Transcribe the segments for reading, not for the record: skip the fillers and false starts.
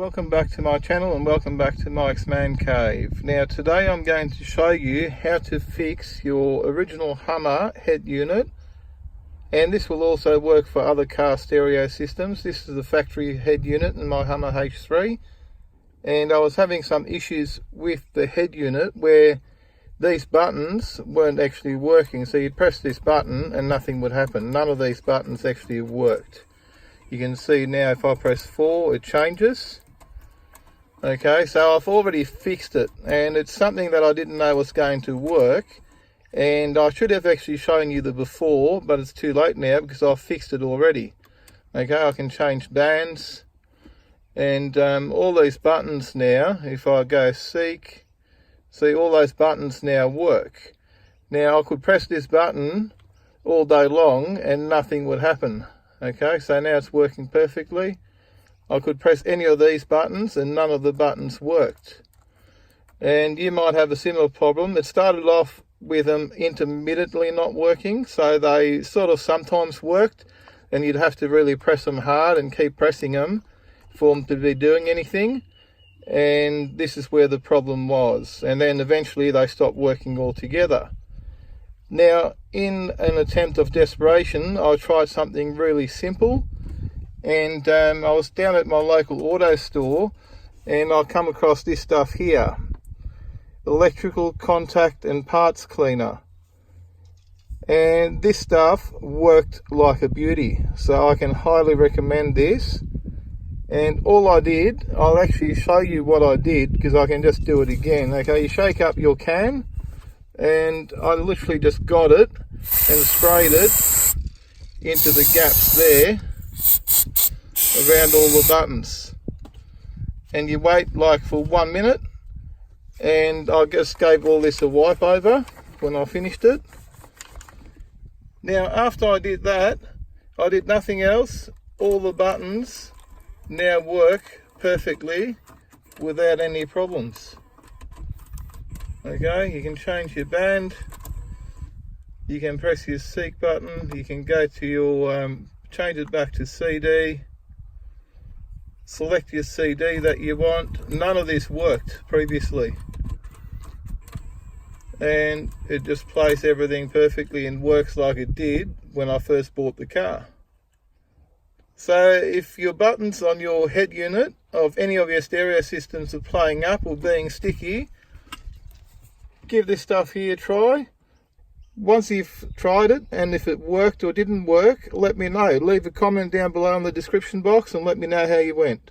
Welcome back to my channel and welcome back to Mike's Man Cave. Now today I'm going to show you how to fix your original Hummer head unit, and this will also work for other car stereo systems. This is the factory head unit in my Hummer H3, and I was having some issues with the head unit where these buttons weren't actually working. So you'd press this button and nothing would happen. None of these buttons actually worked. You can see now if I press 4 it changes. Okay, so I've already fixed it, and it's something that I didn't know was going to work, and I should have actually shown you the before, but it's too late now because I've fixed it already. Okay, I can change bands and all these buttons now. If I go seek, see all those buttons now work. Now I could press this button all day long and nothing would happen. Okay, so now it's working perfectly. I could press any of these buttons and none of the buttons worked. And you might have a similar problem. It started off with them intermittently not working, so they sort of sometimes worked and you'd have to really press them hard and keep pressing them for them to be doing anything. And this is where the problem was. And then eventually they stopped working altogether. Now, in an attempt of desperation, I tried something really simple, and I was down at my local auto store and I come across this stuff here, electrical contact and parts cleaner, and this stuff worked like a beauty, so I can highly recommend this. And all I did, I'll actually show you what I did because I can just do it again. Okay, you shake up your can, and I literally just got it and sprayed it into the gaps there around all the buttons, and you wait like for 1 minute, and I just gave all this a wipe over when I finished it. Now after I did that, I did nothing else. All the buttons now work perfectly without any problems. Okay, you can change your band, you can press your seek button, you can go to your change it back to CD, select your CD that you want. None of this worked previously, and it just plays everything perfectly and works like it did when I first bought the car. So if your buttons on your head unit of any of your stereo systems are playing up or being sticky, give this stuff here a try. Once you've tried it, and if it worked or didn't work, let me know. Leave a comment down below in the description box and let me know how you went.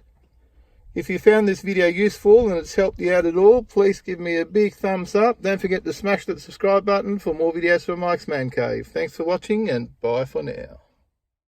If you found this video useful and it's helped you out at all, please give me a big thumbs up. Don't forget to smash that subscribe button for more videos from Mike's Man Cave. Thanks for watching, and bye for now.